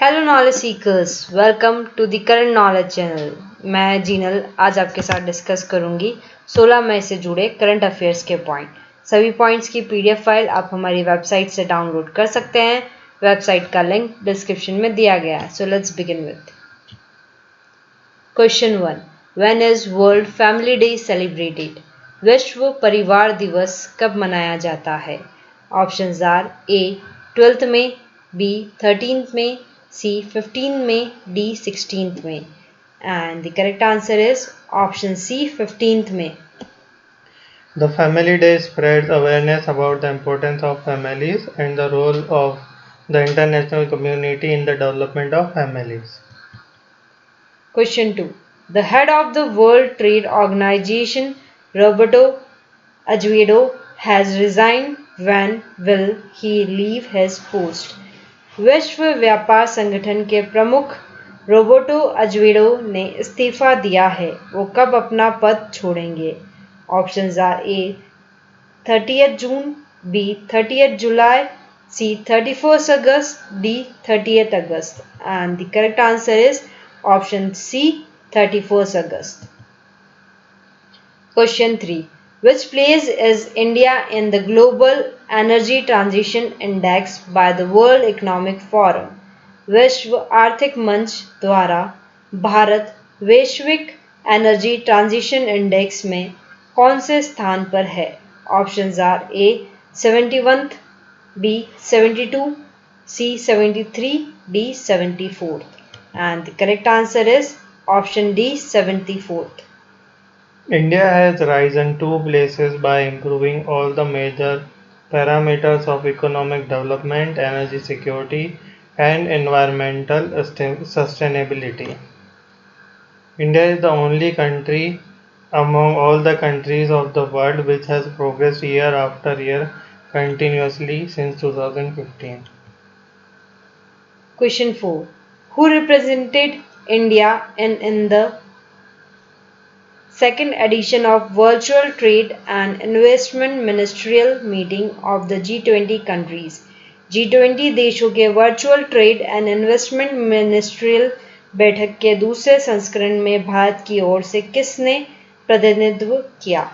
Hello knowledge seekers, welcome to the current knowledge channel. मैं जीनल आज आपके साथ डिस्कस करूंगी 16 मई से जुड़े करंट अफेयर्स के पॉइंट। सभी पॉइंट्स की पीडीएफ फाइल आप हमारी वेबसाइट से डाउनलोड कर सकते हैं। वेबसाइट का लिंक डिस्क्रिप्शन में दिया गया है। So let's begin with question 1। When is world family day celebrated? विश्व परिवार दिवस कब मनाया जाता है? ऑप्शंस आर ए 12th में, बी 13th में, C 15 में, D 16th में। And the correct answer is option C 15th में। The Family Day spreads awareness about the importance of families and the role of the international community in the development of families. Question 2. The head of the World Trade Organization, Roberto Azevedo, has resigned. When will he leave his post? विश्व व्यापार संगठन के प्रमुख Roberto अजवेडो ने इस्तीफा दिया है। वो कब अपना पद छोड़ेंगे? Options are A 30th June, B 30th July, C 31st August, D 30th August. And the correct answer is option C 31st August. Question 3. Which place is India in the Global Energy Transition Index by the World Economic Forum? विश्व आर्थिक मंच द्वारा भारत वैश्विक energy transition index में कौन से स्थान पर है? Options are A 71, B 72, C 73, D 74। And the correct answer is option D 74th। India has risen two places by improving all the major parameters of economic development, energy security, and environmental sustainability. India is the only country among all the countries of the world which has progressed year after year continuously since 2015. Question 4. Who represented India in the second edition of Virtual Trade and Investment Ministerial Meeting of the G20 countries? G20 देशों के virtual trade and investment ministerial बैठक के दूसरे संस्करण में भारत की ओर से किसने प्रतिनिधित्व किया?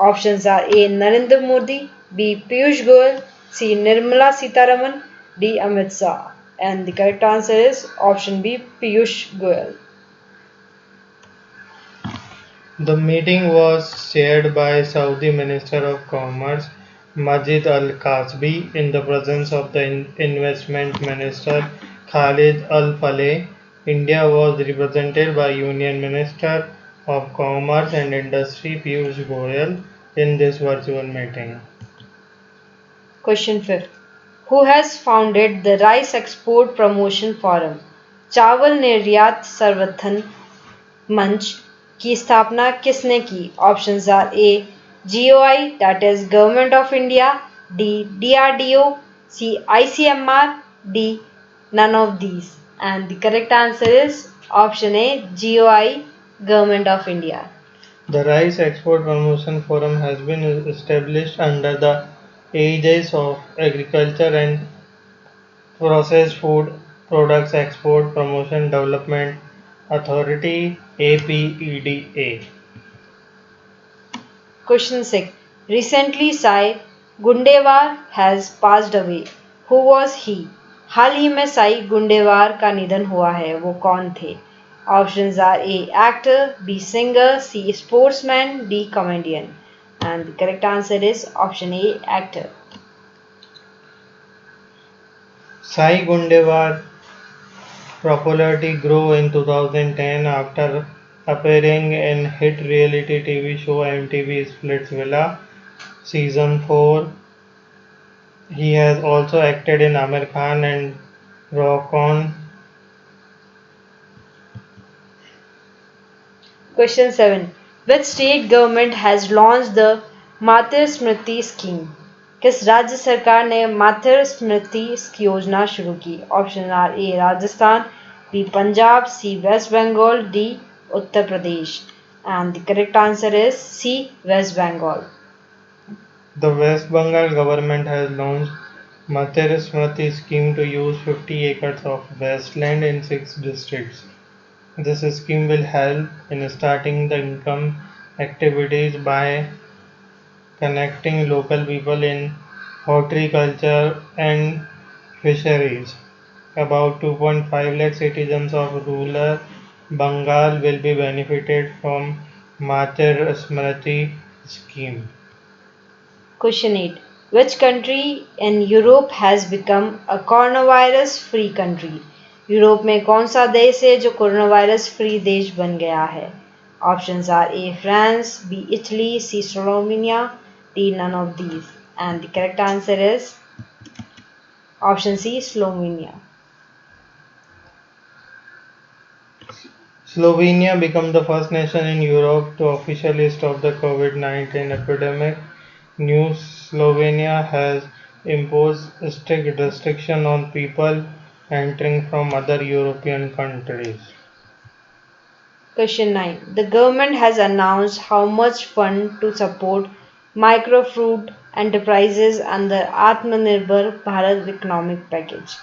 Options are A Narendra Modi, B Piyush Goyal, C Nirmala Sitharaman, D Amit Shah. And the correct answer is option B, Piyush Goyal. The meeting was chaired by Saudi Minister of Commerce Majid Al Kasbi in the presence of the Investment Minister Khalid Al Faleh. India was represented by Union Minister of Commerce and Industry Piyush Goyal in this virtual meeting. Question 5. Who has founded the Rice Export Promotion Forum? चावल निर्यात सर्वथन मंच की स्थापना किसने की? Options are A GOI that is government of India, D DRDO, C ICMR, D none of these. And the correct answer is option A GOI government of India. The Rice Export Promotion Forum has been established under the aegis of Agriculture and Processed Food Products Export Promotion Development Authority APEDA. Question 6. Recently Sai Gundewar has passed away. Who was he? हाल ही में साई गुंडेवार का निधन हुआ है। वो कौन थे? Options are A actor, B singer, C sportsman, D comedian. And the correct answer is option A actor. Sai Gundewar popularity grew in 2010 after appearing in hit reality TV show MTV Splitsvilla Season 4. He has also acted in Amir Khan and Rock On. Question 7. Which state government has launched the मातृ स्मृति scheme? किस राज्य सरकार ने मातृ स्मृति योजना शुरू की? Option are A Rajasthan, B Punjab, C West Bengal, D Uttar Pradesh. And the correct answer is C West Bengal. The West Bengal government has launched Mathur Smriti scheme to use 50 acres of wasteland in 6 districts. This scheme will help in starting the income activities by connecting local people in horticulture and fisheries. About 2.5 lakh citizens of rural Bengal will be benefited from Matir Smriti scheme. Question 8. Which country in Europe has become a coronavirus free country? Europe में कौन सा देश है जो corona virus free देश बन गया है? Options are A. France, B. Italy, C. Slovenia, D. None of these. And the correct answer is option C. Slovenia. Slovenia became the first nation in Europe to officially stop the COVID-19 epidemic. New Slovenia has imposed strict restrictions on people entering from other European countries. Question 9. The government has announced how much fund to support micro-food enterprises under आत्मनिर्भर Bharat economic package.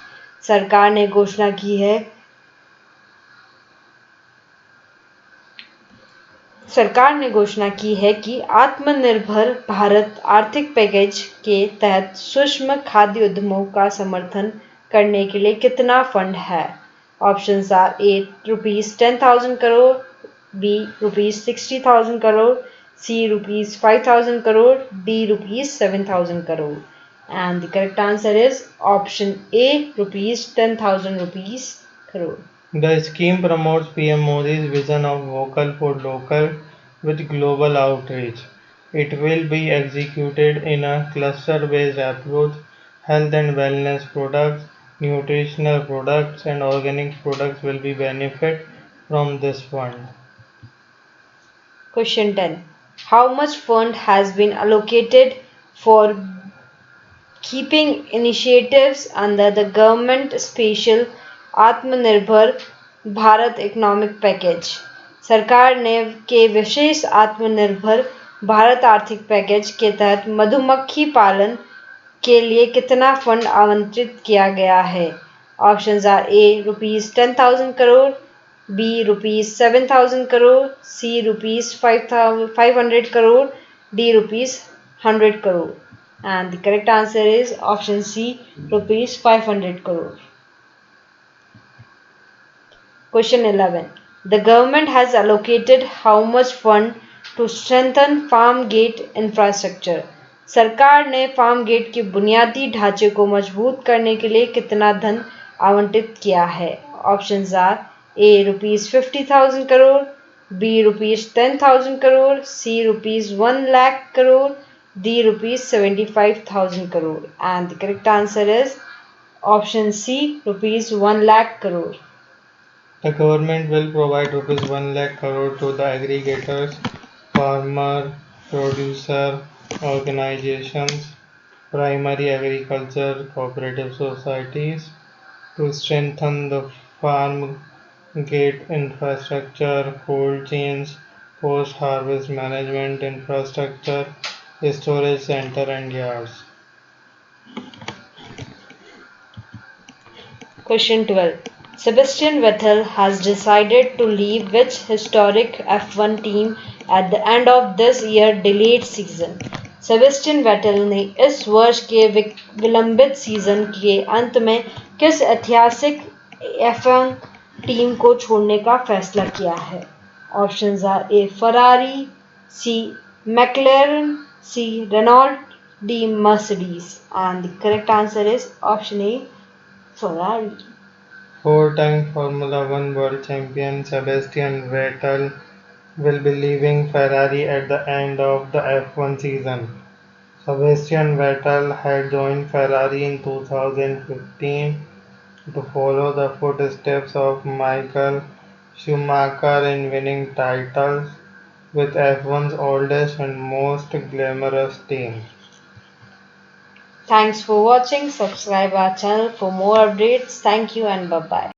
सरकार ने घोषणा की है सरकार ने घोषणा की है कि आत्मनिर्भर भारत आर्थिक पैकेज के तहत सूक्ष्म खाद्य उद्यमों का समर्थन करने के लिए कितना फंड है. Options are A ₹10,000 crore, B ₹60,000 crore, C ₹5,000 crore, D ₹7,000 crore. And the correct answer is option A, ₹10,000 crore. The scheme promotes PM Modi's vision of vocal for local with global outreach. It will be executed in a cluster-based approach. Health and wellness products, nutritional products, and organic products will be benefit from this fund. Question 10. How much fund has been allocated for keeping initiatives under the government special आत्मनिर्भर Bharat economic package? सरकार ने के विशेष आत्मनिर्भर भारत आर्थिक package के तहत मधुमक्खी पालन के लिए कितना फंड आवंटित किया गया है? Options are A ₹10,000 crore, B ₹7,000 crore, C ₹500 crore, D ₹100 crore. And the correct answer is option C, ₹500 crore. Question 11. The government has allocated how much fund to strengthen farm gate infrastructure? सरकार ने फार्म गेट के बुनियादी ढांचे को मजबूत करने के लिए कितना धन आवंटित किया है? Options are A ₹50,000 crore, B ₹10,000 crore, C ₹1 lakh crore, D ₹75,000 crore. And the correct answer is option C, ₹1 lakh crore. The government will provide ₹1 lakh crore to the aggregators, farmer, producer organizations, primary agriculture cooperative societies to strengthen the farm gate infrastructure, cold chains, post-harvest management infrastructure, storage center and yards. Question 12. Sebastian Vettel has decided to leave which historic F1 team at the end of this year's delayed season? Sebastian Vettel ने इस वर्ष के विलंबित season के अंत में किस ऐतिहासिक F1 टीम को छोड़ने का फैसला किया है? Options are A Ferrari, C McLaren, C Renault, D Mercedes. And the correct answer is option A Ferrari. Four-time Formula One world champion Sebastian Vettel will be leaving Ferrari at the end of the F1 season. Sebastian Vettel had joined Ferrari in 2015 to follow the footsteps of Michael Schumacher in winning titles with F1's oldest and most glamorous team. Thanks for watching. Subscribe our channel for more updates. Thank you and bye bye.